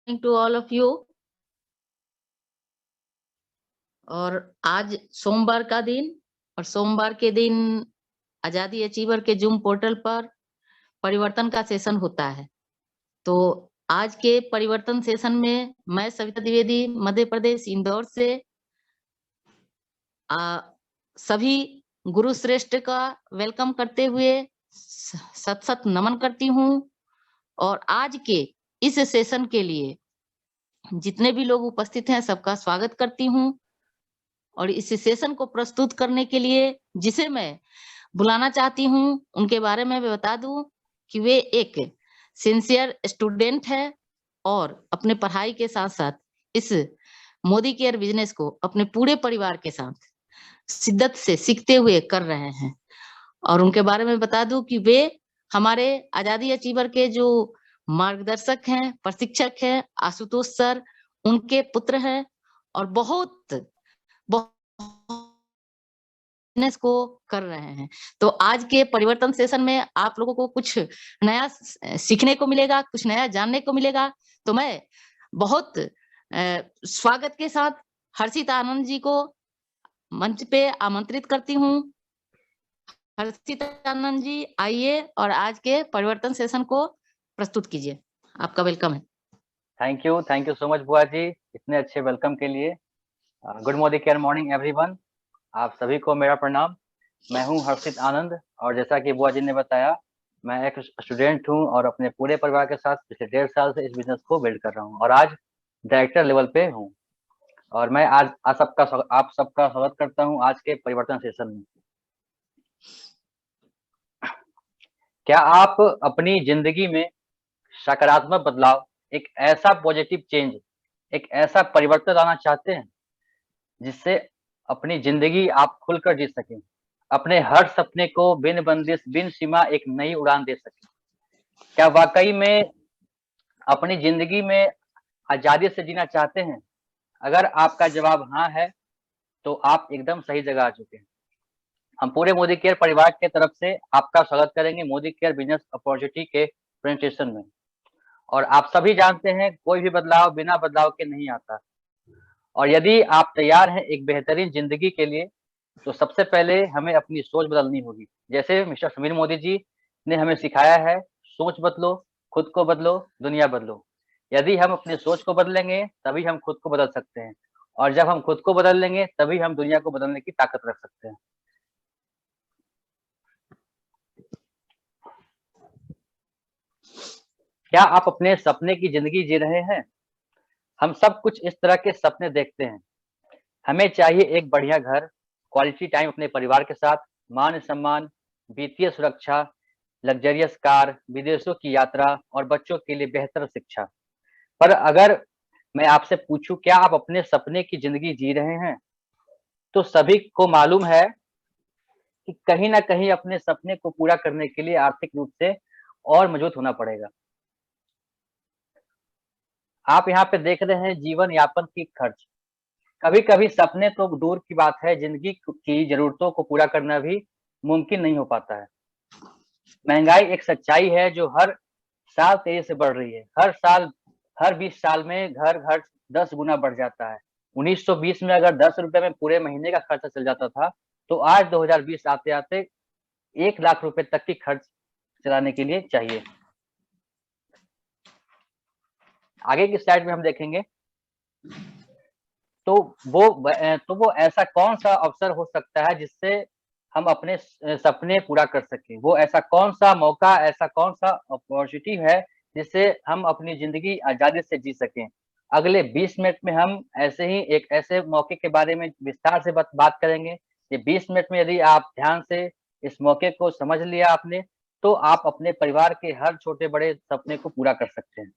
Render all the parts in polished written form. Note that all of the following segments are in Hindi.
to all of you। और आज सोमवार का दिन और सोमवार के दिन आजादी अचीवर के जूम पोर्टल पर परिवर्तन का सेशन होता है। तो आज के परिवर्तन सेशन में मैं सविता द्विवेदी मध्य प्रदेश इंदौर से सभी गुरु श्रेष्ठ का वेलकम करते हुए सत सत नमन करती हूँ। और आज के इस सेशन के लिए जितने भी लोग उपस्थित हैं सबका स्वागत करती हूँ। और इस सेशन को प्रस्तुत करने के लिए जिसे मैं बुलाना चाहती हूँ उनके बारे में बता दूं कि वे एक सिंसियर स्टूडेंट है और अपने पढ़ाई के साथ साथ इस मोदी केयर बिजनेस को अपने पूरे परिवार के साथ शिद्दत से सीखते हुए कर रहे हैं। और उनके बारे में बता दूं कि वे हमारे आजादी अचीवर के जो मार्गदर्शक हैं, प्रशिक्षक हैं, आशुतोष सर, उनके पुत्र हैं और बहुत बिजनेस को कर रहे हैं। तो आज के परिवर्तन सेशन में आप लोगों को कुछ नया सीखने को मिलेगा, कुछ नया जानने को मिलेगा। तो मैं बहुत स्वागत के साथ हर्षित आनंद जी को मंच पे आमंत्रित करती हूँ। हर्षित आनंद जी आइए और आज के परिवर्तन सेशन को प्रस्तुत कीजिए। आपका वेलकम है। थैंक यू सो मच बुआ जी, इतने अच्छे वेलकम के लिए। Good Modi care morning everyone, आप सभी को मेरा प्रणाम। मैं हूं हर्षित आनंद और जैसा कि बुआ जी ने बताया, मैं एक स्टूडेंट हूं और अपने पूरे परिवार के साथ पिछले 1.5 साल से इस बिजनेस को बिल्ड कर रहा हूं और आज डायरेक्टर लेवल पे हूं। और मैं आज आप सबका स्वागत करता हूं आज के परिवर्तन सेशन में। क्या आप अपनी जिंदगी में सकारात्मक बदलाव, एक ऐसा पॉजिटिव चेंज, एक ऐसा परिवर्तन लाना चाहते हैं जिससे अपनी जिंदगी आप खुलकर जी सकें, अपने हर सपने को बिन बंदिश बिन सीमा एक नई उड़ान दे सकें? क्या वाकई में अपनी जिंदगी में आजादी से जीना चाहते हैं? अगर आपका जवाब हाँ है तो आप एकदम सही जगह आ चुके हैं। हम पूरे मोदी केयर परिवार के तरफ से आपका स्वागत करेंगे मोदी केयर बिजनेस अपॉर्चुनिटी के प्रेजेंटेशन में। और आप सभी जानते हैं कोई भी बदलाव बिना बदलाव के नहीं आता। और यदि आप तैयार हैं एक बेहतरीन जिंदगी के लिए तो सबसे पहले हमें अपनी सोच बदलनी होगी। जैसे मिस्टर सुनील मोदी जी ने हमें सिखाया है, सोच बदलो, खुद को बदलो, दुनिया बदलो। यदि हम अपनी सोच को बदलेंगे तभी हम खुद को बदल सकते हैं और जब हम खुद को बदल लेंगे तभी हम दुनिया को बदलने की ताकत रख सकते हैं। क्या आप अपने सपने की जिंदगी जी रहे हैं? हम सब कुछ इस तरह के सपने देखते हैं। हमें चाहिए एक बढ़िया घर, क्वालिटी टाइम अपने परिवार के साथ, मान सम्मान, वित्तीय सुरक्षा, लग्जरियस कार, विदेशों की यात्रा और बच्चों के लिए बेहतर शिक्षा। पर अगर मैं आपसे पूछूं क्या आप अपने सपने की जिंदगी जी रहे हैं, तो सभी को मालूम है कि कहीं ना कहीं अपने सपने को पूरा करने के लिए आर्थिक रूप से और मजबूत होना पड़ेगा। आप यहाँ पे देख रहे हैं जीवन यापन की खर्च। कभी कभी सपने तो दूर की बात है, जिंदगी की जरूरतों को पूरा करना भी मुमकिन नहीं हो पाता है। महंगाई एक सच्चाई है जो हर साल तेजी से बढ़ रही है। हर साल, हर 20 साल में घर 10 गुना बढ़ जाता है। 1920 में अगर 10 रुपए में पूरे महीने का खर्चा चल जाता था तो आज 2020 आते आते 1 लाख रुपए तक की खर्च चलाने के लिए चाहिए। आगे की स्लाइड में हम देखेंगे तो वो ऐसा कौन सा अवसर हो सकता है जिससे हम अपने सपने पूरा कर सकें। वो ऐसा कौन सा मौका, ऐसा कौन सा अपॉर्चुनिटी है जिससे हम अपनी जिंदगी आजादी से जी सकें। अगले 20 मिनट में हम ऐसे ही एक ऐसे मौके के बारे में विस्तार से बात करेंगे। ये 20 मिनट में यदि आप ध्यान से इस मौके को समझ लिया आपने तो आप अपने परिवार के हर छोटे बड़े सपने को पूरा कर सकते हैं।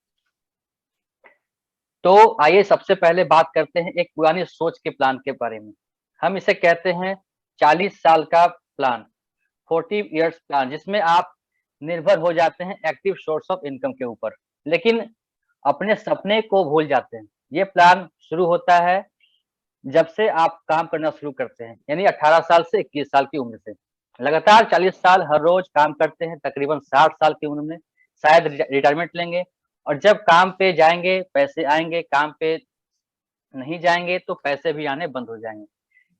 तो आइए सबसे पहले बात करते हैं एक पुरानी सोच के प्लान के बारे में। हम इसे कहते हैं 40 साल का प्लान, 40 इयर्स प्लान, जिसमें आप निर्भर हो जाते हैं एक्टिव सोर्स ऑफ इनकम के ऊपर, लेकिन अपने सपने को भूल जाते हैं। ये प्लान शुरू होता है जब से आप काम करना शुरू करते हैं, यानी 18 साल से 21 साल की उम्र से। लगातार 40 साल हर रोज काम करते हैं, तकरीबन 60 साल की उम्र में शायद रिटायरमेंट लेंगे और जब काम पे जाएंगे पैसे आएंगे, काम पे नहीं जाएंगे तो पैसे भी आने बंद हो जाएंगे।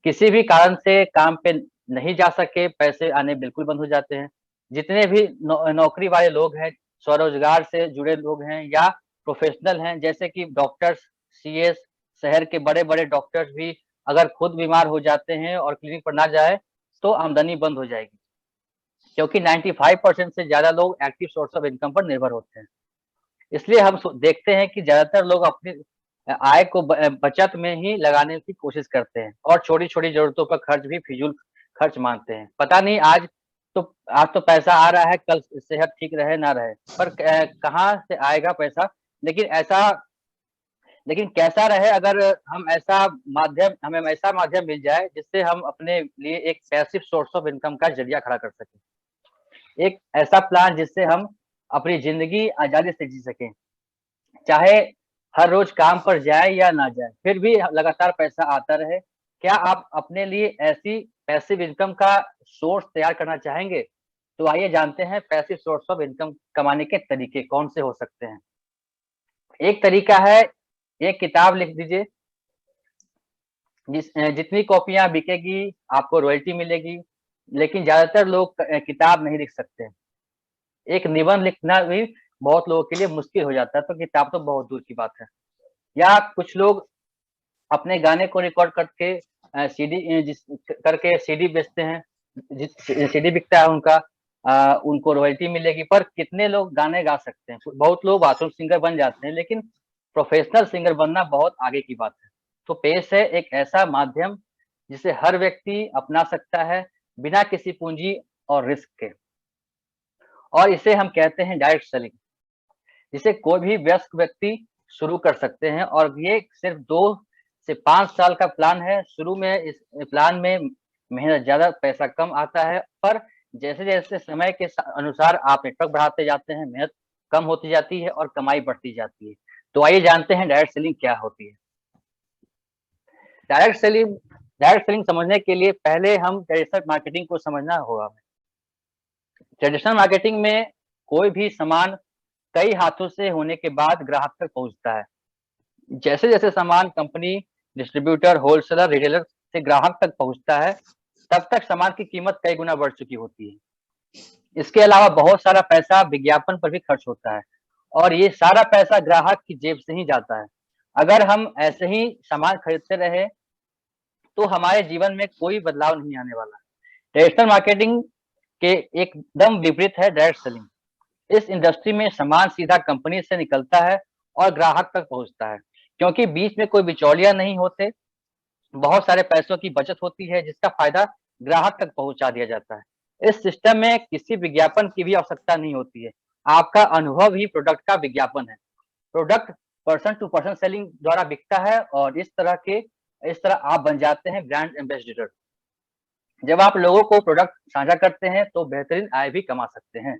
किसी भी कारण से काम पे नहीं जा सके, पैसे आने बिल्कुल बंद हो जाते हैं। जितने भी नौकरी वाले लोग हैं, स्वरोजगार से जुड़े लोग हैं या प्रोफेशनल हैं, जैसे कि डॉक्टर्स, सीएस, शहर के बड़े-बड़े डॉक्टर्स भी अगर खुद बीमार हो जाते हैं और क्लिनिक पर ना जाए तो आमदनी बंद हो जाएगी, क्योंकि 95% से ज़्यादा लोग एक्टिव सोर्स ऑफ इनकम पर निर्भर होते हैं। इसलिए हम देखते हैं कि ज़्यादातर लोग अपनी आय को बचत में ही लगाने की कोशिश करते हैं और छोटी-छोटी ज़रूरतों पर खर्च भी फिजूल खर्च मानते हैं। पता नहीं आज तो पैसा आ रहा है, कल सेहत ठीक रहे ना रहे, पर कहाँ से आएगा पैसा? लेकिन लेकिन कैसा रहे अगर हमें ऐसा माध्यम मिल जाए जिससे हम अपने लिए एक पैसिव सोर्स ऑफ इनकम का ज़रिया खड़ा कर सकें। एक ऐसा प्लान जिससे हम अपनी ज़िंदगी आज़ादी से जी सकें। चाहे हर रोज काम पर जाए या ना जाए, फिर भी लगातार पैसा आता रहे। क्या आप अपने लिए ऐसी पैसिव इनकम का सोर्स तैयार करना चाहेंगे? तो आइए जानते हैं पैसिव सोर्स ऑफ इनकम कमाने के तरीके कौन से हो सकते हैं। एक तरीका है, एक किताब लिख दीजिए, जितनी कॉपियाँ बिकेगी आपको रॉयल्टी मिलेगी, लेकिन ज़्यादातर लोग किताब नहीं लिख सकते। एक निबंध लिखना भी बहुत लोगों के लिए मुश्किल हो जाता है, तो किताब तो बहुत दूर की बात है। या कुछ लोग अपने गाने को रिकॉर्ड करके सीडी बेचते हैं, सीडी बिकता है उनका, उनको रॉयल्टी मिलेगी। पर कितने लोग गाने गा सकते हैं? बहुत लोग बाथरूम सिंगर बन जाते हैं, लेकिन प्रोफेशनल सिंगर बनना बहुत आगे की बात है। तो पेश है एक ऐसा माध्यम जिसे हर व्यक्ति अपना सकता है बिना किसी पूंजी और रिस्क के, और इसे हम कहते हैं डायरेक्ट सेलिंग, जिसे कोई भी वयस्क व्यक्ति शुरू कर सकते हैं। और ये सिर्फ 2 से 5 साल का प्लान है। शुरू में इस प्लान में मेहनत ज़्यादा, पैसा कम आता है, पर जैसे-जैसे समय के अनुसार आप नेटवर्क बढ़ाते जाते हैं, मेहनत कम होती जाती है और कमाई बढ़ती जाती है। तो आइए जानते हैं डायरेक्ट सेलिंग क्या होती है। डायरेक्ट सेलिंग डायरेक्ट सेलिंग समझने के लिए पहले हम ट्रेडिशनल मार्केटिंग को समझना होगा। ट्रेडिशनल मार्केटिंग में कोई भी सामान कई हाथों से होने के बाद ग्राहक तक पहुंचता है। जैसे-जैसे सामान कंपनी, डिस्ट्रीब्यूटर, होलसेलर, रिटेलर से ग्राहक तक पहुंचता है, तब तक सामान की कीमत कई गुना बढ़ चुकी होती है। इसके अलावा बहुत सारा पैसा विज्ञापन पर भी खर्च होता है और ये सारा पैसा ग्राहक की जेब से ही जाता है। अगर हम ऐसे ही सामान खरीदते रहे तो हमारे जीवन में कोई बदलाव नहीं आने वाला। ट्रेडिशनल मार्केटिंग के एकदम विपरीत है डायरेक्ट सेलिंग। इस इंडस्ट्री में सामान सीधा कंपनी से निकलता है और ग्राहक तक पहुंचता है, क्योंकि बीच में कोई बिचौलिया नहीं होते। बहुत सारे पैसों की बचत होती है जिसका फायदा ग्राहक तक पहुंचा दिया जाता है। इस सिस्टम में किसी विज्ञापन की भी आवश्यकता नहीं होती है। आपका अनुभव ही प्रोडक्ट का विज्ञापन है। Product person to person selling द्वारा बिकता है और इस तरह आप बन जाते हैं ब्रांड एम्बेसडर। जब आप लोगों को प्रोडक्ट साझा करते हैं तो बेहतरीन आय भी कमा सकते हैं।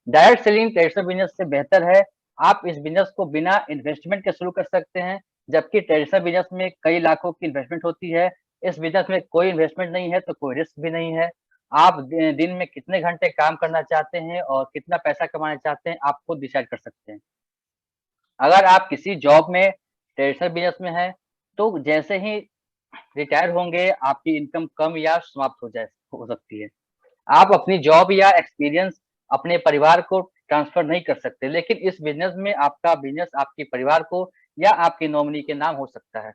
डायरेक्ट सेलिंग ट्रेडिशनल बिजनेस से बेहतर है। आप इस बिजनेस को बिना इन्वेस्टमेंट के शुरू कर सकते हैं, जबकि ट्रेडिशनल बिजनेस में कई लाखों की इन्वेस्टमेंट होती है। इस बिजनेस में कोई इन्वेस्टमेंट नहीं है तो कोई रिस्क भी नहीं है। आप दिन में कितने घंटे काम करना चाहते हैं और कितना पैसा कमाना चाहते हैं, आप खुद डिसाइड कर सकते हैं। अगर आप किसी जॉब में ट्रेडिशनल बिजनेस में हैं, तो जैसे ही रिटायर होंगे, आपकी इनकम कम या समाप्त हो सकती है। आप अपनी जॉब या एक्सपीरियंस अपने परिवार को ट्रांसफर नहीं कर सकते, लेकिन इस बिजनेस में आपका बिजनेस आपके परिवार को या आपके नॉमिनी के नाम हो सकता है।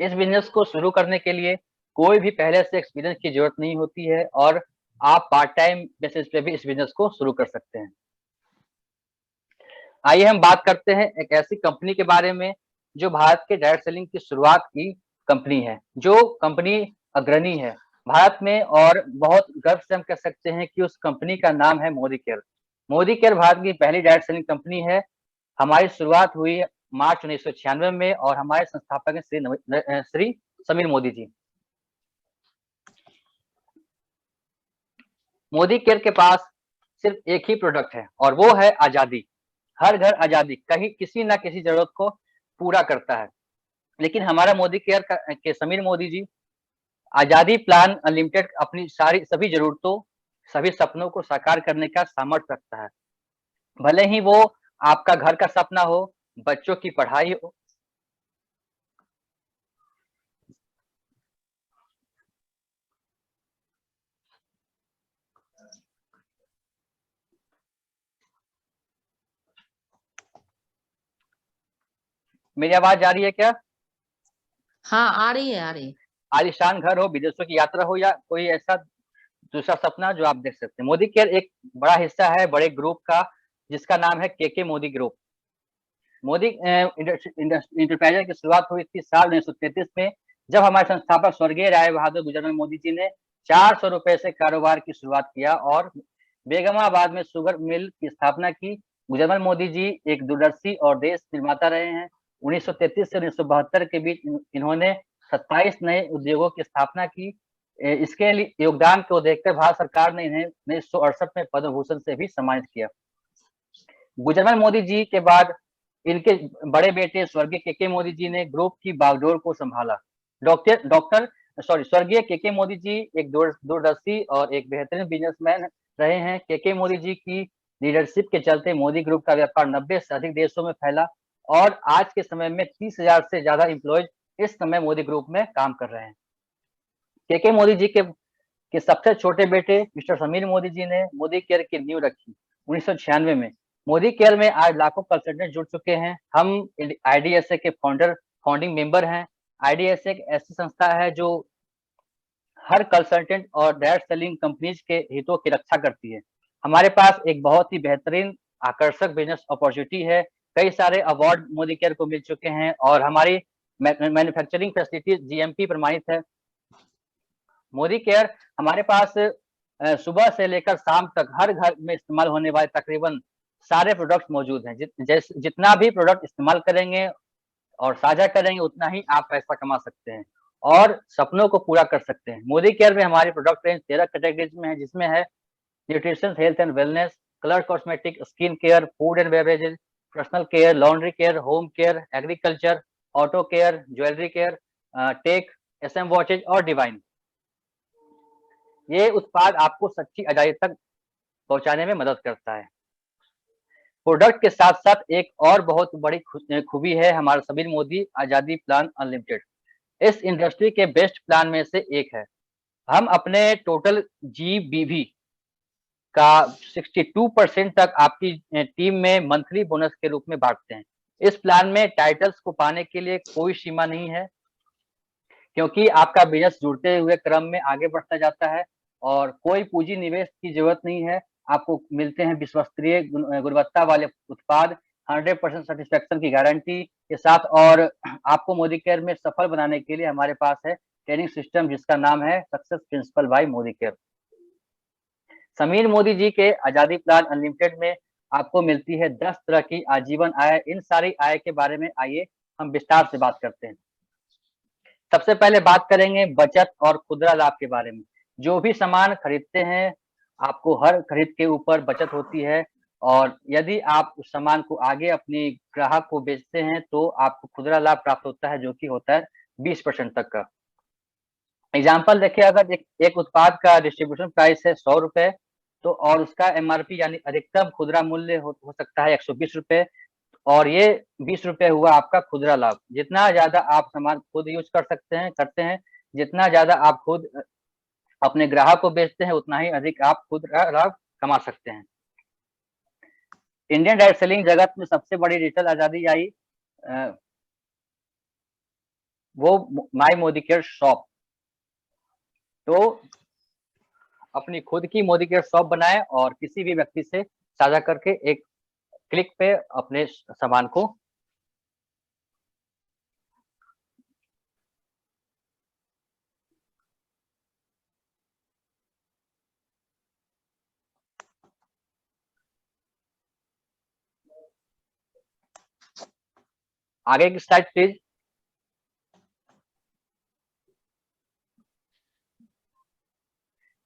इस बिजनेस को शुरू करने के लिए कोई भी पहले से एक्सपीरियंस की जरूरत नहीं होती है और आप पार्ट टाइम बेसिस पे भी इस बिजनेस को शुरू कर सकते हैं। आइए हम बात करते हैं एक ऐसी कंपनी के बारे में जो भारत के डायरेक्ट सेलिंग की शुरुआत की कंपनी है, जो कंपनी अग्रणी है भारत में, और बहुत गर्व से हम कह सकते हैं कि उस कंपनी का नाम है मोदी केयर। मोदी केयर भारत की पहली डायरेक्ट सेलिंग कंपनी है। हमारी शुरुआत हुई मार्च 1996 में और हमारे संस्थापक हैं श्री समीर मोदी जी। मोदी केयर के पास सिर्फ एक ही प्रोडक्ट है और वो है आजादी। हर घर आजादी कहीं किसी ना किसी जरूरत को पूरा करता है, लेकिन हमारा मोदी केयर के समीर मोदी जी आजादी प्लान अनलिमिटेड अपनी सभी जरूरतों, सभी सपनों को साकार करने का सामर्थ्य रखता है। भले ही वो आपका घर का सपना हो, बच्चों की पढ़ाई हो, मेरी आवाज आ रही है क्या? हाँ, आ रही है, आ रही है। आलीशान घर हो, विदेशों की यात्रा हो, या कोई ऐसा दूसरा सपना जो आप देख सकते हैं। मोदी केयर एक बड़ा हिस्सा है बड़े ग्रुप का, जिसका नाम है के मोदी ग्रुप। मोदी इंटरप्राइजेज की शुरुआत हुई थी साल 1933 में, जब हमारे संस्थापक स्वर्गीय राय बहादुर गुजरमल मोदी जी ने 400 रुपए से कारोबार की शुरुआत किया और बेगमाबाद में शुगर मिल की स्थापना की। गुजरमल मोदी जी एक दूरदर्शी और देश निर्माता रहे हैं। 1933 से 1972 के बीच इन्होंने 27 नए उद्योगों की स्थापना की। इसके लिए योगदान को देखकर भारत सरकार ने इन्हें 1968 में पद्म भूषण से भी सम्मानित किया। गुजरमल मोदी जी के बाद इनके बड़े बेटे स्वर्गीय के मोदी जी ने ग्रुप की बागडोर को संभाला। स्वर्गीय के मोदी जी एक दूरदर्शी और एक बेहतरीन बिजनेसमैन रहे हैं। के मोदी जी की लीडरशिप के चलते मोदी ग्रुप का व्यापार 90 से अधिक देशों में फैला और आज के समय में 30,000 से ज्यादा एम्प्लॉयज इस समय मोदी ग्रुप में काम कर रहे हैं। के मोदी जी के सबसे छोटे बेटे मिस्टर समीर मोदी जी ने मोदी केयर की नींव रखी 1996 में। मोदी केयर में आज लाखों कंसल्टेंट जुड़ चुके हैं। हम आईडीएसए के फाउंडिंग मेंबर हैं। आईडीएसए एक ऐसी संस्था है जो हर कंसल्टेंट और डायरेक्ट सेलिंग कंपनीज के हितों की रक्षा करती है। हमारे पास एक बहुत ही बेहतरीन आकर्षक बिजनेस अपॉर्चुनिटी है। कई सारे अवार्ड मोदी केयर को मिल चुके हैं और हमारी मैन्युफैक्चरिंग फैसिलिटी जीएमपी प्रमाणित है। मोदी केयर हमारे पास सुबह से लेकर शाम तक हर घर में इस्तेमाल होने वाले तकरीबन सारे प्रोडक्ट्स मौजूद हैं। जितना भी प्रोडक्ट इस्तेमाल करेंगे और साझा करेंगे उतना ही आप पैसा कमा सकते हैं और सपनों को पूरा कर सकते हैं। मोदी केयर में हमारी प्रोडक्ट रेंज 13 कैटेगरीज में है, जिसमें है nutrition, health and wellness, colour cosmetic, skin care, food and beverages, personal care, laundry care, home care, agriculture, auto care, jewellery care, tech, SM watches और डिवाइन। ये उत्पाद आपको सच्ची आजादी तक पहुंचाने में मदद करता है। प्रोडक्ट के साथ साथ एक और बहुत बड़ी खूबी है हमारा समीर मोदी आजादी प्लान अनलिमिटेड। इस इंडस्ट्री के बेस्ट प्लान में से एक है। हम अपने टोटल जीबीवी का 62% तक आपकी टीम में मंथली बोनस के रूप में बांटते हैं। इस प्लान में टाइटल्स को पाने के लिए कोई सीमा नहीं है, क्योंकि आपका बिजनेस जुड़ते हुए क्रम में आगे बढ़ता जाता है और कोई पूंजी निवेश की जरूरत नहीं है। आपको मिलते हैं विश्वस्तरीय गुणवत्ता वाले उत्पाद, 100% सेटिस्फेक्शन की गारंटी के साथ। और आपको मोदी केयर में सफल बनाने के लिए हमारे पास है ट्रेनिंग सिस्टम, जिसका नाम है success principle by Modi care. Sameer Modi ji के आजादी प्लान अनलिमिटेड में आपको मिलती है 10 तरह की आजीवन आय। इन सारी आय के बारे में आइए हम विस्तार से बात करते हैं। सबसे पहले बात करेंगे बचत और खुदरा लाभ के बारे में। जो भी सामान खरीदते हैं आपको हर खरीद के ऊपर बचत होती है और यदि आप उस सामान को आगे अपने ग्राहक को बेचते हैं तो आपको खुदरा लाभ प्राप्त होता है, जो कि होता है 20% तक का। एग्जाम्पल देखिए, अगर एक उत्पाद का डिस्ट्रीब्यूशन प्राइस है 100 रुपए, तो और उसका एमआरपी यानी अधिकतम खुदरा मूल्य हो सकता है 120 रुपए, और ये 20 रुपए हुआ आपका खुदरा लाभ। जितना ज्यादा आप सामान खुद यूज करते हैं, जितना ज्यादा आप खुद अपने ग्राहक को बेचते हैं, उतना ही अधिक आप खुदरा लाभ कमा सकते हैं। इंडियन डायरेक्ट सेलिंग जगत में सबसे बड़ी डिजिटल आजादी आई वो माई मोदी केयर शॉप। तो अपनी खुद की मोदी केयर शॉप बनाए और किसी भी व्यक्ति से साझा करके एक क्लिक पे अपने सामान को आगे की स्लाइड प्लीज।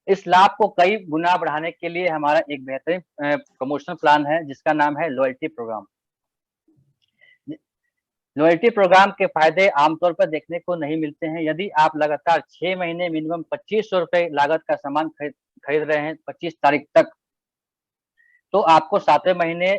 इस लाभ को कई गुना बढ़ाने के लिए हमारा एक बेहतरीन प्रमोशनल प्लान है, जिसका नाम है लॉयल्टी प्रोग्राम। लॉयल्टी प्रोग्राम के फायदे आमतौर पर देखने को नहीं मिलते हैं। यदि आप लगातार 6 महीने मिनिमम 2500 रुपए लागत का सामान खरीद रहे हैं 25 तारीख तक, तो आपको 7वें महीने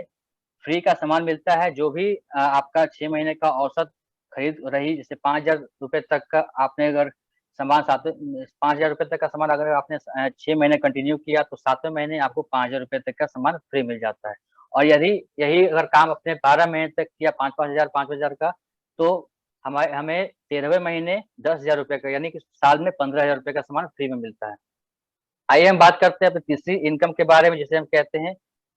फ्री का सामान मिलता है। जो भी आपका 6 महीने का औसत खरीद रही, जैसे 5,000 रुपए तक का आपने अगर सामान 5,000 रुपए तक का सामान अगर आपने 6 महीने कंटिन्यू किया तो 7वें महीने आपको 5,000 रुपए तक का सामान फ्री मिल जाता है। और यदि यही अगर काम अपने 12 महीने तक किया 5,000 5,000 का, तो हमें 13वें महीने 10,000 रुपए का, यानी कि साल में 15,000 रुपए का सामान फ्री में मिलता है। आइए हम बात करते हैं अपनी तीसरी इनकम के बारे में, जिसे हम कहते हैं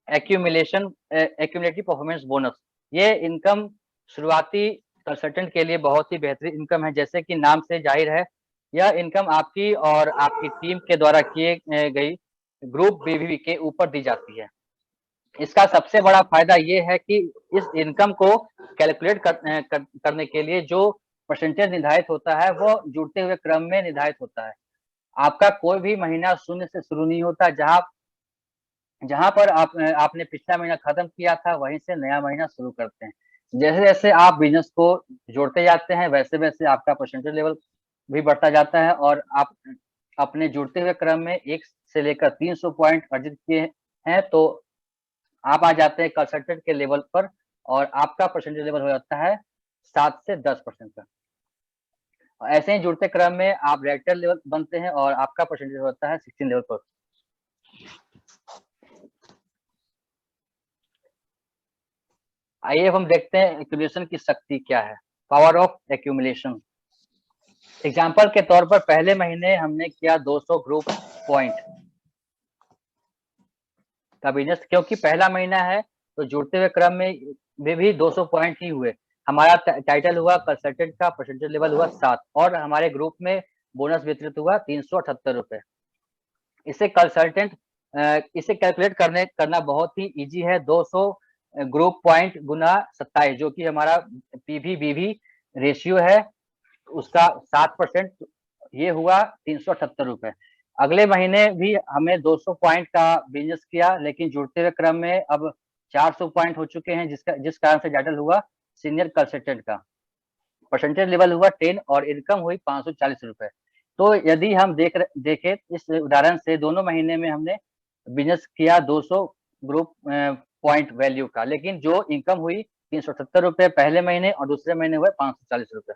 एक्यूमुलेटिव परफॉर्मेंस बोनस। ये इनकम शुरुआती कंसल्टेंट के लिए बहुत ही बेहतरीन इनकम है। जैसे कि नाम से जाहिर है, यह इनकम आपकी और आपकी टीम के द्वारा किए गई ग्रुप बीवी के ऊपर दी जाती है। इसका सबसे बड़ा फायदा ये है कि इस इनकम को कैलकुलेट करने के लिए जो परसेंटेज निर्धारित होता है वो जुड़ते हुए क्रम में निर्धारित होता है। आपका कोई भी महीना शून्य से शुरू नहीं होता। जहां पर आपने पिछला महीना खत्म किया था, वहीं से नया महीना शुरू करते हैं। जैसे जैसे आप बिजनेस को जोड़ते जाते हैं, वैसे वैसे आपका परसेंटेज लेवल भी बढ़ता जाता है और आप अपने जुड़ते हुए क्रम में 1 से लेकर 300 पॉइंट अर्जित किए हैं, तो आप आ जाते हैं कंसल्टेंट के लेवल पर और आपका परसेंटेज लेवल हो जाता है 7 से 10% का। ऐसे ही जुड़ते क्रम में आप डायरेक्टर लेवल बनते हैं और आपका परसेंटेज होता है 16 लेवल पर। आइए अब हम देखते हैं एक्यूमुलेशन की शक्ति क्या है, पावर ऑफ एक्यूमुलेशन। एग्जाम्पल के तौर पर पहले महीने हमने किया 200 ग्रुप पॉइंट का बिजनेस, क्योंकि पहला महीना है तो जुड़ते हुए क्रम में भी 200 पॉइंट ही हुए। हमारा टाइटल हुआ कंसल्टेंट का, परसेंटेज लेवल हुआ 7 और हमारे ग्रुप में बोनस वितरित हुआ 378 रुपए। इसे कैलकुलेट करना बहुत ही इजी है। 200 ग्रुप पॉइंट गुना 27, जो कि हमारा पीवी बीवी रेशियो है, उसका 7%, ये हुआ 378 रुपए। अगले महीने भी हमें 200 पॉइंट का बिजनेस किया, लेकिन जुड़ते हुए क्रम में अब 400 पॉइंट हो चुके हैं, जिस कारण से टाइटल हुआ सीनियर कंसल्टेंट का। परसेंटेज लेवल हुआ 10 और इनकम हुई 540 रुपए। तो यदि हम देखें इस उदाहरण से, दोनों महीने में हमने बिजनेस किया 200 ग्रुप पॉइंट वैल्यू का, लेकिन जो इनकम हुई 378 रुपए पहले महीने और दूसरे महीने हुए 540 रुपए।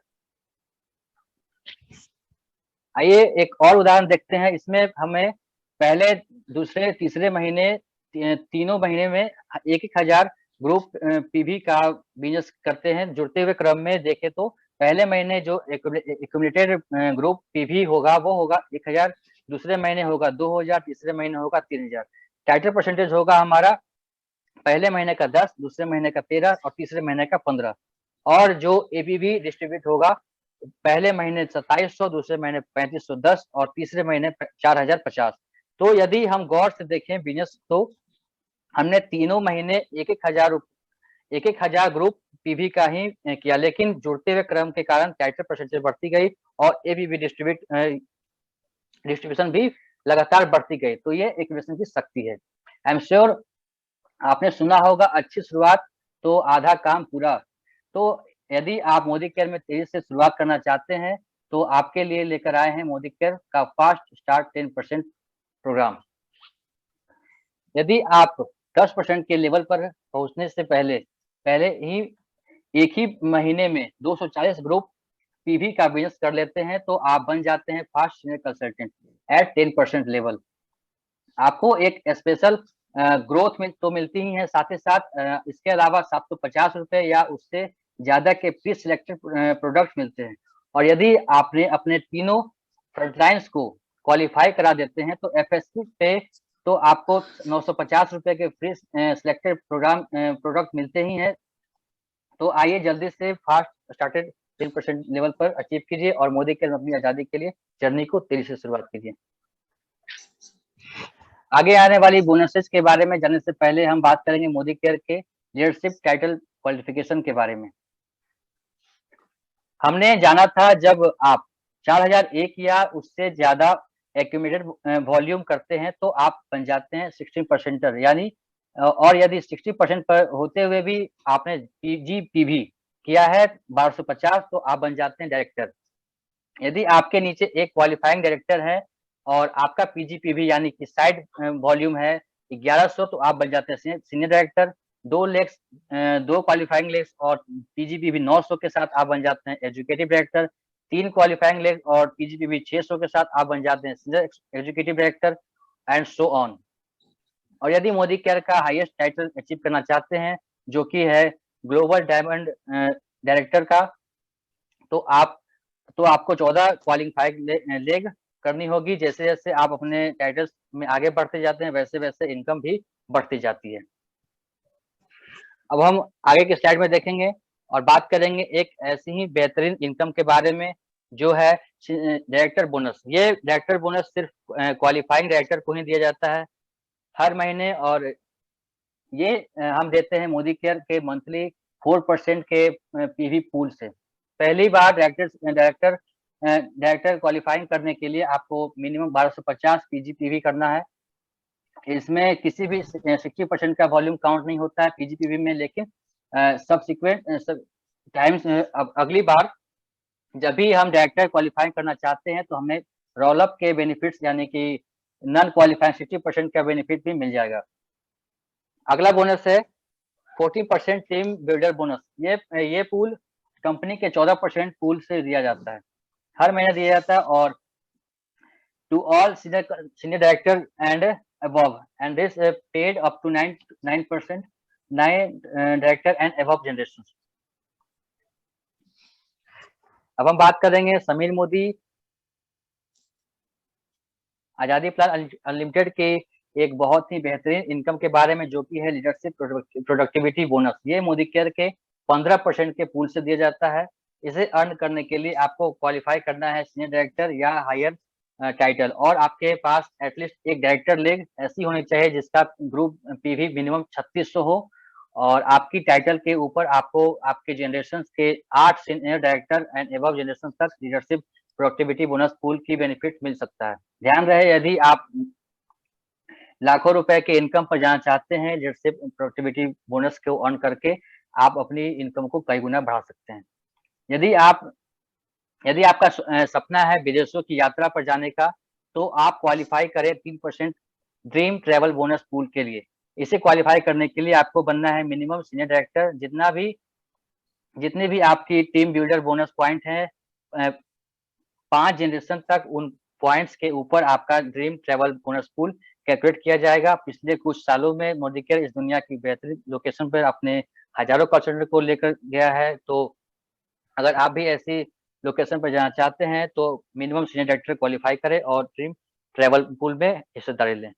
आइए एक और उदाहरण देखते हैं। इसमें हमें पहले, दूसरे, तीसरे महीने, तीनों महीने में 1,000 ग्रुप पीवी का बिजनेस करते हैं। जुड़ते हुए क्रम में देखें तो पहले महीने जो एक्यूमुलेटेड ग्रुप पीवी होगा वो होगा 1,000, दूसरे महीने होगा 2,000, तीसरे महीने होगा 3,000। टाइटल परसेंटेज होगा हमारा पहले महीने का 10, दूसरे महीने का 13 और तीसरे महीने का 15। और जो एपीवी डिस्ट्रीब्यूट होगा पहले महीने 2700, दूसरे महीने 3510 और तीसरे महीने 4050। तो यदि हम गौर से देखें बिजनेस, तो हमने तीनों महीने 1,000 ग्रुप पीवी का ही किया, लेकिन जुड़ते हुए क्रम के कारण टाइटल परसेंटेज बढ़ती गई और एपीवी डिस्ट्रीब्यूशन भी लगातार बढ़ती गई। तो ये एक्यूमुलेशन की शक्ति है। आई एम श्योर आपने सुना होगा, अच्छी शुरुआत तो आधा काम पूरा। तो यदि आप मोदी केयर में तेजी से शुरुआत करना चाहते हैं, तो आपके लिए लेकर आए हैं मोदी केयर का फास्ट स्टार्ट 10% प्रोग्राम। यदि आप 10% के लेवल पर पहुंचने से पहले ही एक ही महीने में 240 ग्रुप पीवी का बिजनेस कर लेते हैं, तो आप बन जाते हैं fast senior consultant eight 10% level. आपको एक स्पेशल ग्रोथ तो मिलती ही है, साथ ही साथ इसके अलावा 750 रुपए या उससे ज्यादा के प्री सिलेक्टेड प्रोडक्ट मिलते हैं। और यदि आपने अपने तीनों फ्रंटलाइंस को क्वालिफाई करा देते हैं, तो एफएससी पे तो आपको 950 रुपए के फ्री सिलेक्टेड प्रोडक्ट मिलते ही हैं। तो आइए जल्दी से फास्ट स्टार्टेड 10% लेवल पर अचीव कीजिए और मोदी केयर में अपनी आजादी के लिए जर्नी को तेजी से शुरुआत कीजिए। आगे आने वाली बोनसेस के बारे में जानने से पहले हम बात करेंगे मोदी केयर के लीडरशिप टाइटल क्वालिफिकेशन के बारे में। हमने जाना था, जब आप 4001 या उससे ज्यादा एक्यूमुलेटेड वॉल्यूम करते हैं तो आप बन जाते हैं 16%, यानी और यदि 60% पर होते हुए भी आपने पीजीपीवी किया है 1250, तो आप बन जाते हैं डायरेक्टर। यदि आपके नीचे एक क्वालिफाइंग डायरेक्टर है और आपका पीजीपीवी यानी कि साइड वॉल्यूम है 1100, तो आप बन जाते हैं सीनियर डायरेक्टर। 2 क्वालिफाइंग लेक्स और पीजीपीवी 900 के साथ आप बन जाते हैं एजुकेटिव डायरेक्टर। 3 क्वालिफाइंग लेक्स और पीजीपीवी 600 के साथ आप बन जाते हैं senior educative director, and so on. और यदि मोदी केयर का हाईएस्ट टाइटल अचीव करना चाहते हैं, जो कि है ग्लोबल डायमंड डायरेक्टर का, तो आपको 14 क्वालिफाइंग लेग करनी होगी। जैसे जैसे आप अपने टाइटल्स में आगे बढ़ते जाते हैं, वैसे वैसे इनकम भी बढ़ती जाती है। अब हम आगे के स्लाइड में देखेंगे और बात करेंगे एक ऐसी ही बेहतरीन इनकम के बारे में, जो है डायरेक्टर बोनस। ये डायरेक्टर बोनस सिर्फ क्वालिफाइंग डायरेक्टर को ही दिया जाता है हर महीने, और ये हम देते हैं मोदी केयर के मंथली 4% के पीवी पूल से। पहली बार डायरेक्टर क्वालिफाइंग करने के लिए आपको मिनिमम 1250 पीजीपीवी करना है। इसमें किसी भी 60% का वॉल्यूम काउंट नहीं होता है पीजीपीवी में, लेकिन सब्सिक्वेंट टाइम्स अगली बार जब भी हम डायरेक्टर क्वालिफाई करना चाहते हैं, तो हमें रोल अप के बेनिफिट्स यानी कि नॉन क्वालिफाइंग 60% का बेनिफिट भी मिल जाएगा। अगला बोनस है 40% टीम बिल्डर बोनस। ये पूल कंपनी के 14% पूल से दिया जाता है, हर महीने दिया जाता है, और to all senior director and above, and this paid up to 9% 9 director and above generations। अब हम बात करेंगे समीर मोदी आजादी प्लान अनलिमिटेड के एक बहुत ही बेहतरीन इनकम के बारे में, जो कि है लीडरशिप प्रोडक्टिविटी बोनस। ये मोदी केयर के 15% के पूल से दिया जाता है। इसे अर्न करने के लिए आपको क्वालिफाई करना है सीनियर डायरेक्टर या हायर टाइटल, और आपके पास एटलीस्ट एक डायरेक्टर लेग ऐसी होनी चाहिए जिसका ग्रुप पीवी मिनिमम 3600 हो, और आपकी टाइटल के ऊपर आपको आपके जनरेशन के 8 senior director and above generation तक लीडरशिप प्रोडक्टिविटी बोनस पूल की बेनिफिट मिल सकता है। ध्यान रहे, यदि आप लाखों रुपए के इनकम पर जाना चाहते हैं, लीडरशिप प्रोडक्टिविटी बोनस को अर्न करके आप अपनी इनकम को कई गुना बढ़ा सकते हैं। यदि आपका सपना है विदेशों की यात्रा पर जाने का, तो आप क्वालिफाई करें 3% ड्रीम ट्रेवल बोनस पूल के लिए। इसे क्वालिफाई करने के लिए आपको बनना है मिनिमम सीनियर डायरेक्टर। जितने भी आपकी टीम बिल्डर बोनस पॉइंट है, 5 जनरेशन तक उन पॉइंट्स के ऊपर आपका dream travel bonus pool calculate किया जाएगा। पिछले कुछ सालों में मोदी केयर इस दुनिया की बेहतरीन लोकेशन पर अपने हजारों कॉल को लेकर गया है, तो अगर आप भी ऐसी लोकेशन पर जाना चाहते हैं, तो मिनिमम सीनियर डायरेक्टर क्वालिफाई करें और ड्रीम ट्रेवल पूल में हिस्सेदारी लें।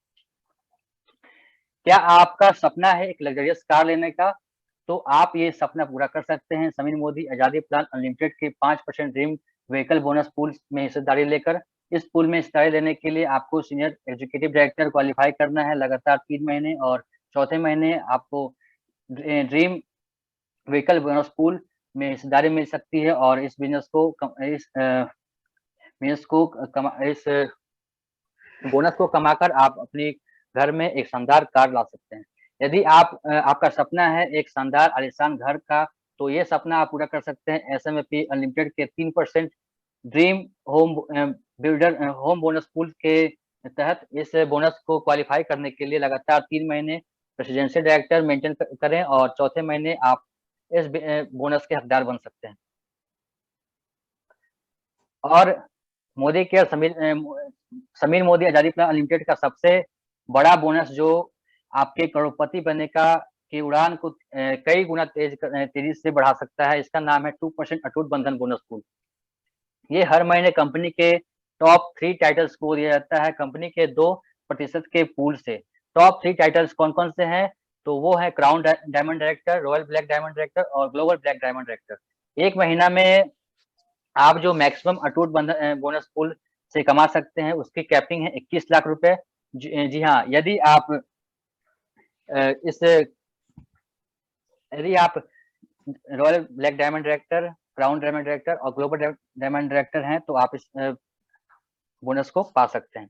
क्या आपका सपना है एक लग्जरियस कार लेने का, तो आप ये सपना पूरा कर सकते हैं समीर मोदी आजादी प्लान अनलिमिटेड के 5% ड्रीम व्हीकल बोनस पूल में हिस्सेदारी लेकर। इस पूल में हिस्सेदारी लेने के लिए आपको सीनियर एग्जीक्यूटिव डायरेक्टर क्वालिफाई करना है लगातार 3 महीने, और चौथे महीने आपको ड्रीम व्हीकल बोनस पूल में हिस्सेदारी मिल सकती है, और इस बोनस को कमाकर आप अपने घर में एक शानदार कार ला सकते हैं। यदि आपका सपना है एक शानदार आलीशान घर का, तो ये सपना आप पूरा कर सकते हैं एसएमएपी अनलिमिटेड के 3% ड्रीम होम बोनस पूल के तहत। इस बोनस को क्वालिफाई करने के लिए लगातार 3 महीने प्रेसिडेंशियल डायरेक्टर मेंटेन करें, और चौथे महीने आप इस बोनस के हकदार बन सकते हैं। और मोदी केयर समीर मोदी आजादी प्लान अनलिमिटेड का सबसे बड़ा बोनस, जो आपके करोड़पति बनने की उड़ान को कई गुना तेजी से बढ़ा सकता है, इसका नाम है 2% अटूट बंधन बोनस पूल। ये हर महीने कंपनी के टॉप 3 टाइटल्स को दिया जाता है कंपनी के 2% के पूल से। टॉप 3 टाइटल्स कौन कौन से हैं, तो वो है crown diamond director, royal black diamond director और ग्लोबल ब्लैक डायमंड डायरेक्टर। एक महीना में आप जो मैक्सिमम अटूट बोनस पूल से कमा सकते हैं, उसकी कैपिंग है 21 लाख रुपए। जी हाँ, यदि आप royal black diamond director, crown diamond director और ग्लोबल डायमंड डायरेक्टर हैं, तो आप इस बोनस को पा सकते हैं।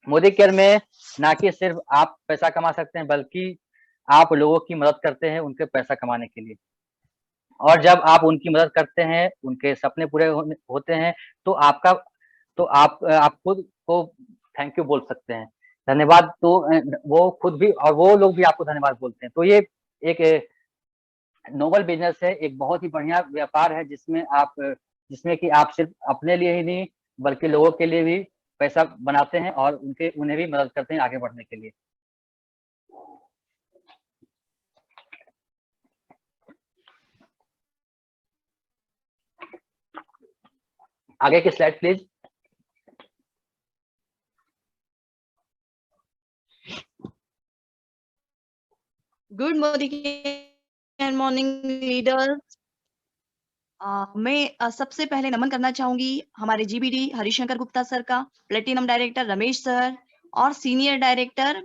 मोदी केयर में ना कि सिर्फ आप पैसा कमा सकते हैं, बल्कि आप लोगों की मदद करते हैं उनके पैसा कमाने के लिए, और जब आप उनकी मदद करते हैं, उनके सपने पूरे होते हैं, तो आप खुद को थैंक यू बोल सकते हैं, धन्यवाद। तो वो खुद भी और वो लोग भी आपको धन्यवाद बोलते हैं। तो ये एक नोबल बिजनेस है, एक बहुत ही बढ़िया व्यापार है, जिसमें कि आप सिर्फ अपने लिए ही नहीं बल्कि लोगों के लिए भी पैसा बनाते हैं और उन्हें भी मदद करते हैं आगे बढ़ने के लिए। आगे की slide please. Good morning leaders. मैं सबसे पहले नमन करना चाहूंगी हमारे जीबीडी हरिशंकर गुप्ता सर का, प्लेटिनम डायरेक्टर रमेश सर और सीनियर डायरेक्टर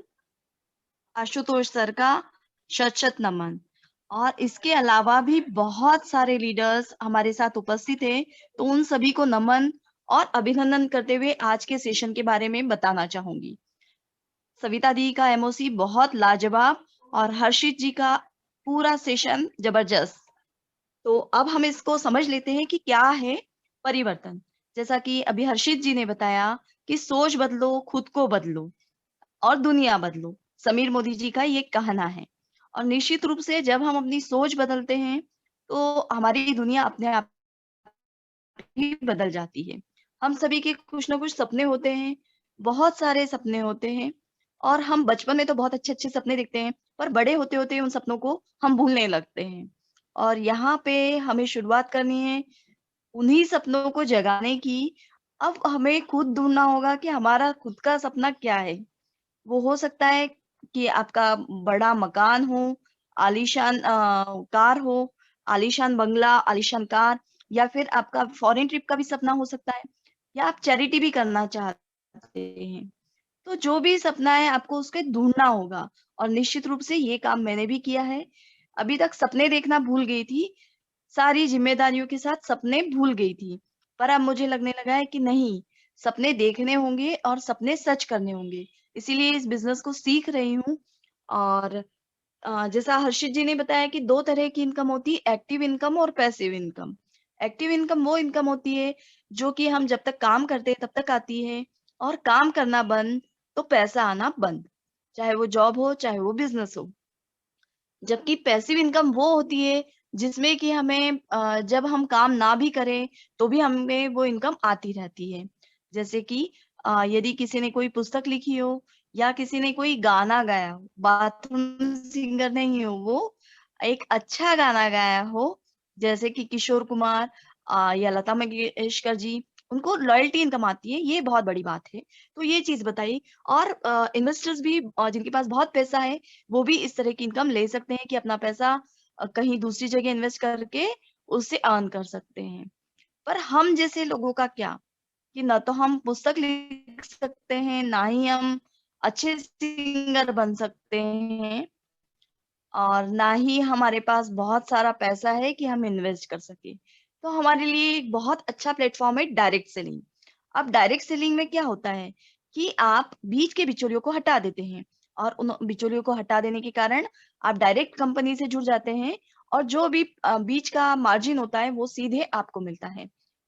आशुतोष सर का शत नमन। और इसके अलावा भी बहुत सारे लीडर्स हमारे साथ उपस्थित हैं, तो उन सभी को नमन और अभिनंदन करते हुए आज के सेशन के बारे में बताना चाहूंगी। सविता दी का एमओसी बहुत लाजवाब और हर्षित जी का पूरा सेशन जबरदस्त। तो अब हम इसको समझ लेते हैं कि क्या है परिवर्तन। जैसा कि अभी हर्षित जी ने बताया कि सोच बदलो, खुद को बदलो और दुनिया बदलो, समीर मोदी जी का ये कहना है। और निश्चित रूप से जब हम अपनी सोच बदलते हैं तो हमारी दुनिया अपने आप ही बदल जाती है। हम सभी के कुछ ना कुछ सपने होते हैं, बहुत सारे सपने होते हैं, और हम बचपन में तो बहुत अच्छे-अच्छे सपने देखते हैं, पर बड़े होते-होते उन सपनों को हम भूलने लगते हैं। और यहाँ पे हमें शुरुआत करनी है उन्हीं सपनों को जगाने की। अब हमें खुद ढूँढना होगा कि हमारा खुद का सपना क्या है? वो हो सकता है कि आपका बड़ा मकान हो, आलीशान कार हो, आलीशान बंगला, आलीशान कार, या फिर आपका फॉरेन ट्रिप का भी सपना हो सकता है, या आप चैरिटी भी करना चाहते हैं। तो जो भी सपना है आपको उसके ढूँढना होगा, और निश्चित रूप से ये काम मैंने भी किया है। अभी तक सपने देखना भूल गई थी, सारी ज़िम्मेदारियों के साथ सपने भूल गई थी। पर अब मुझे लगने लगा है कि नहीं, सपने देखने होंगे और सपने सच करने होंगे। इसीलिए इस बिज़नेस को सीख रही हूँ। और जैसा हर्षित जी ने बताया कि 2 तरह की इनकम होती है, एक्टिव इनकम और पैसिव इनकम। एक्टिव इनकम वो इनकम होती है जो कि हम जब तक काम करते हैं तब तक आती है, और काम करना बंद तो पैसा आना बंद। चाहे वो जॉब हो, चाहे वो बिज़नेस हो। जबकि पैसिव इनकम वो होती है जिसमें कि हमें जब हम काम ना भी करें तो भी हमें वो इनकम आती रहती है। जैसे कि यदि किसी ने कोई पुस्तक लिखी हो या किसी ने कोई गाना गाया हो, बाथरूम सिंगर नहीं हो, वो एक अच्छा गाना गाया हो, जैसे कि किशोर कुमार या लता मंगेशकर जी, उनको रॉयल्टी इनकम आती है, ये बहुत बड़ी बात है। तो ये चीज़ बताई। और इन्वेस्टर्स भी जिनके पास बहुत पैसा है, वो भी इस तरह की इनकम ले सकते हैं कि अपना पैसा कहीं दूसरी जगह इन्वेस्ट करके उससे अर्न कर सकते हैं। पर हम जैसे लोगों का क्या, कि ना तो हम पुस्तक लिख सकते हैं, ना ही हम अच्छे सिंगर बन सकते हैं, और ना ही हमारे पास बहुत सारा पैसा है कि हम इन्वेस्ट कर सकें। तो हमारे लिए एक बहुत अच्छा प्लेटफ़ॉर्म है डायरेक्ट सेलिंग। अब डायरेक्ट सेलिंग में क्या होता है कि आप बीच के बिचौलियों को हटा देते हैं, और उन बिचौलियों को हटा देने के कारण आप डायरेक्ट कंपनी से जुड़ जाते हैं, और जो भी बीच का मार्जिन होता है वो सीधे आपको मिलता है।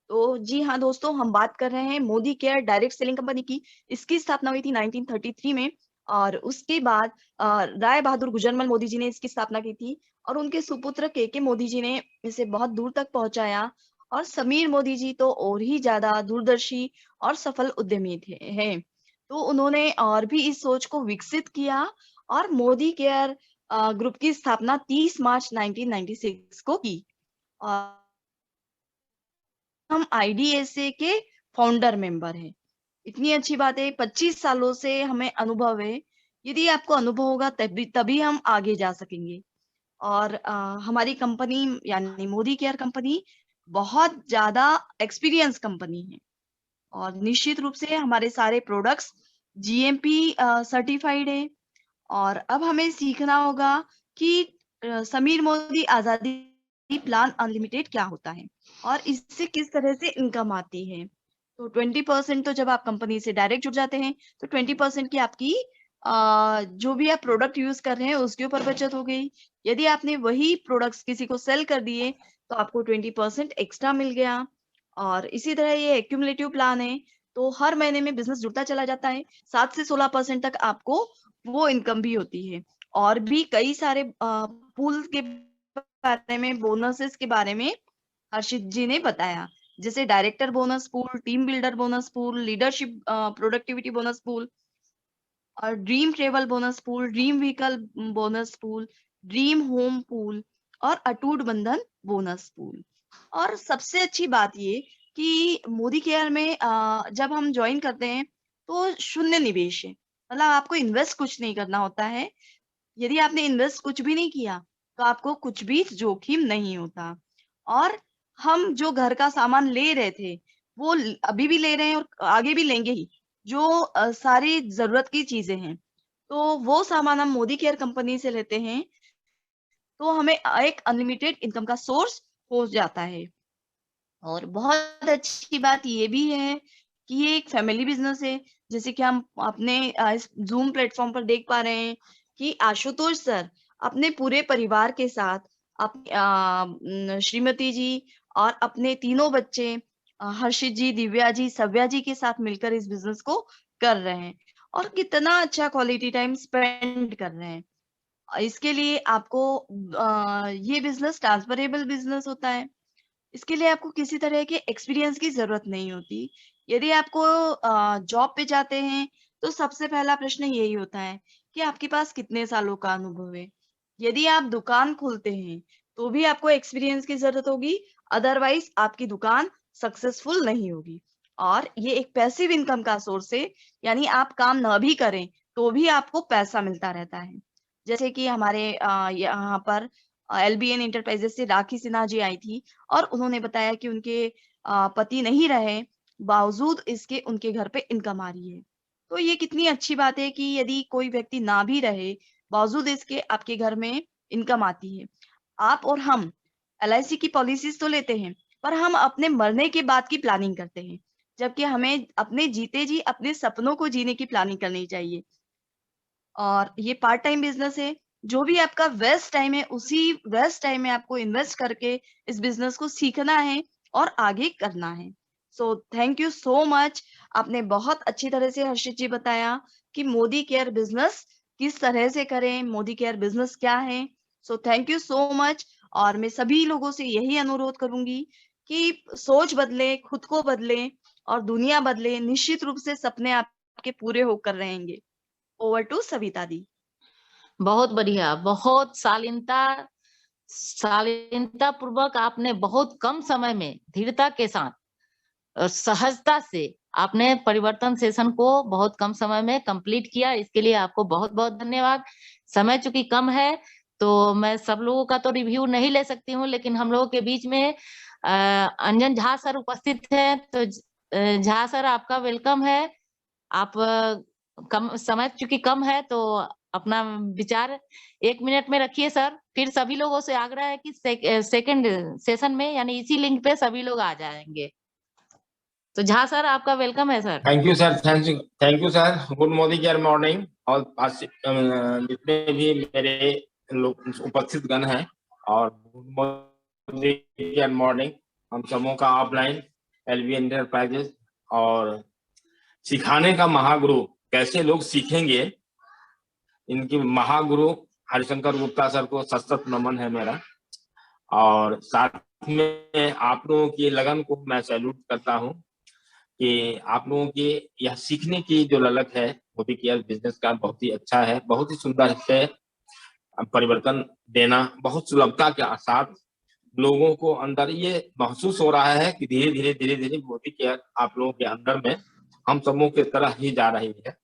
तो जी हाँ दोस्तों, हम बात कर रहे हैं Modi care direct selling company की। इसकी स्थापना हुई थी 1933 में, और उसके बाद राय बहादुर गुजरमल मोदी जी ने इसकी स्थापना की थी, और उनके सुपुत्र के मोदी जी ने इसे बहुत दूर तक पहुंचाया। और समीर मोदी जी तो और ही ज्यादा दूरदर्शी और सफल उद्यमी थे हैं। तो उन्होंने और भी इस सोच को विकसित किया, और मोदी केयर ग्रुप की स्थापना 30 मार्च 1996 को की। और हम आईडीएसए के फाउंडर मेंबर हैं। इतनी अच्छी बात है, 25 सालों से हमें अनुभव है। यदि आपको अनुभव होगा तभी तभी हम आगे जा सकेंगे। और हमारी कंपनी यानी मोदी केयर कंपनी बहुत ज़्यादा एक्सपीरियंस कंपनी है, और निश्चित रूप से हमारे सारे प्रोडक्ट्स जीएमपी सर्टिफाइड है। और अब हमें सीखना होगा कि समीर मोदी आज़ादी प्लान अनलिमिटेड क्या होता है और इससे किस तरह से इनकम आती है। तो 20% तो जब आप कंपनी से डायरेक्ट जुड़ जाते हैं तो 20% की आपकी जो भी आप प्रोडक्ट यूज कर रहे हैं उसके ऊपर बचत हो गई। यदि आपने वही प्रोडक्ट्स किसी को सेल कर दिए तो आपको 20% एक्स्ट्रा मिल गया। और इसी तरह ये एक्यूमुलेटिव प्लान है, तो हर महीने में बिजनेस जुड़ता चला जाता है, 7 से 16% तक आपको वो इनकम भी होती है। और भी कई सारे पूल के बारे में, बोनसेस के बारे में हर्षित जी ने बताया, जैसे director bonus pool, team builder bonus pool, leadership productivity bonus pool और dream travel bonus pool, dream vehicle bonus pool, dream home pool और अटूट बंधन बोनस पूल। और सबसे अच्छी बात ये कि मोदी केयर में जब हम ज्वाइन करते हैं तो शून्य निवेश है, मतलब आपको इन्वेस्ट कुछ नहीं करना होता है। यदि आपने इन्वेस्ट कुछ भी नहीं किया तो आपको कुछ भी जोखिम नहीं होता। और हम जो घर का सामान ले रहे थे वो अभी भी ले रहे हैं और आगे भी लेंगे ही, जो सारी जरूरत की चीजें हैं, तो वो सामान हम मोदी केयर कंपनी से लेते हैं तो हमें एक अनलिमिटेड इनकम का सोर्स हो जाता है। और बहुत अच्छी बात ये भी है कि ये एक फैमिली बिजनेस है, जैसे कि हम अपने इस जूम प्लेटफॉर्म पर देख पा रहे हैं कि आशुतोष सर अपने पूरे परिवार के साथ श्रीमती जी और अपने तीनों बच्चे हर्षित जी, दिव्या जी, सव्या जी के साथ मिलकर इस बिजनेस को कर रहे हैं और कितना अच्छा क्वालिटी टाइम स्पेंड कर रहे हैं। इसके लिए आपको ये बिजनेस ट्रांसफरेबल बिजनेस होता है। इसके लिए आपको किसी तरह के एक्सपीरियंस की जरूरत नहीं होती। यदि आपको जॉब पे जाते हैं तो सबसे पहला प्रश्न यही होता है कि आपके पास कितने सालों का अनुभव है। यदि आप दुकान खोलते हैं तो भी आपको एक्सपीरियंस की जरूरत होगी, अदरवाइज आपकी दुकान सक्सेसफुल नहीं होगी। और ये एक पैसिव इनकम का सोर्स है, यानी आप काम न भी करें तो भी आपको पैसा मिलता रहता है। जैसे कि हमारे यहाँ पर एलबीएन इंटरप्राइजेस से राखी सिन्हा जी आई थी और उन्होंने बताया कि उनके पति नहीं रहे, बावजूद इसके उनके घर पे इनकम आ रही है। तो ये कितनी अच्छी बात है कि यदि कोई व्यक्ति ना भी रहे, बावजूद इसके आपके घर में इनकम आती है। आप और हम एलआईसी की पॉलिसीज तो लेते हैं, पर हम अपने मरने के बाद की प्लानिंग करते हैं, जबकि हमें अपने जीते जी अपने सपनों को जीने की प्लानिंग करनी चाहिए। और ये पार्ट टाइम बिजनेस है, जो भी आपका वेस्ट टाइम है उसी वेस्ट टाइम में आपको इन्वेस्ट करके इस बिजनेस को सीखना है और आगे करना है। So thank you so much. आपने बहुत अच्छी तरह से हर्षित जी बताया कि मोदी केयर बिजनेस किस तरह से करें, मोदी केयर बिजनेस क्या है। So thank you so much. और मैं सभी लोगों से यही अनुरोध करूंगी कि सोच बदले, खुद को बदले और दुनिया बदले, निश्चित रूप से सपने आपके पूरे होकर रहेंगे। ओवर टू सविता दी। बहुत बढ़िया, बहुत शालीनता पूर्वक आपने बहुत कम समय में धीरता के साथ और सहजता से आपने परिवर्तन सेशन को बहुत कम समय में कंप्लीट किया। इसके लिए आपको बहुत बहुत धन्यवाद। समय चूंकि कम है तो मैं सब लोगों का तो रिव्यू नहीं ले सकती हूँ, लेकिन हम लोगों के बीच में अंजन झा सर उपस्थित है, तो झा सर आपका वेलकम है। आप कम समय चूंकि कम है तो अपना विचार 1 मिनट में रखिए सर। फिर सभी लोगों से आग्रह है कि सेकंड सेशन में यानी इसी लिंक पे सभी लोग आ जाएंगे। तो झा सर आपका वेलकम है sir. Thank you sir, thank you sir. Good Modi care morning. और जितने भी मेरे लोग उपस्थित गण हैं, और गुड मोदी केयर मॉर्निंग हम सबों का ऑफलाइन एलबीएन इंटरप्राइजेस और सिखाने का महागुरु कैसे लोग सीखेंगे, इनकी महागुरु हरिशंकर गुप्ता सर को सशक्त नमन है मेरा। और साथ में आप लोगों की लगन को मैं सैल्यूट करता हूँ कि आप लोगों की यह सीखने की जो ललक है मोदी केयर बिजनेस का बहुत ही अच्छा है, बहुत ही सुंदर है। परिवर्तन देना बहुत सुलभता के साथ लोगों को अंदर ये महसूस हो रहा है कि धीरे धीरे मोदी केयर आप लोगों के अंदर में हम सबों की तरह ही जा रही है।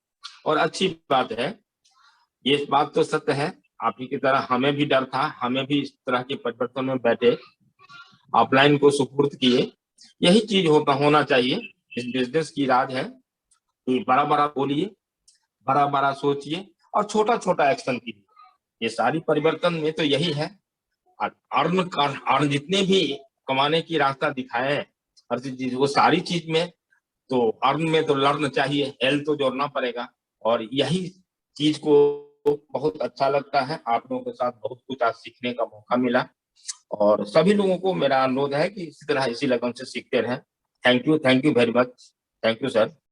और अच्छी बात है, ये बात तो सत्य है, आप ही की तरह हमें भी डर था, हमें भी इस तरह के परिवर्तन में बैठे, ऑफलाइन को सुपुर्द किए। यही चीज होना चाहिए। इस बिजनेस की राज है कि बड़ा बड़ा बोलिए, बड़ा बड़ा सोचिए और छोटा छोटा एक्शन कीजिए। ये सारी परिवर्तन में तो यही है। अर्न जितने भी कमाने की रास्ता दिखाए हैं हर चीज, वो सारी चीज में तो अर्न में तो लर्न चाहिए, हेल्थ तो जोड़ना पड़ेगा। और यही चीज को बहुत अच्छा लगता है। आप लोगों के साथ बहुत कुछ आज सीखने का मौका मिला और सभी लोगों को मेरा अनुरोध है कि इसी तरह इसी लगन से सीखते रहें। Thank you very much. Thank you sir.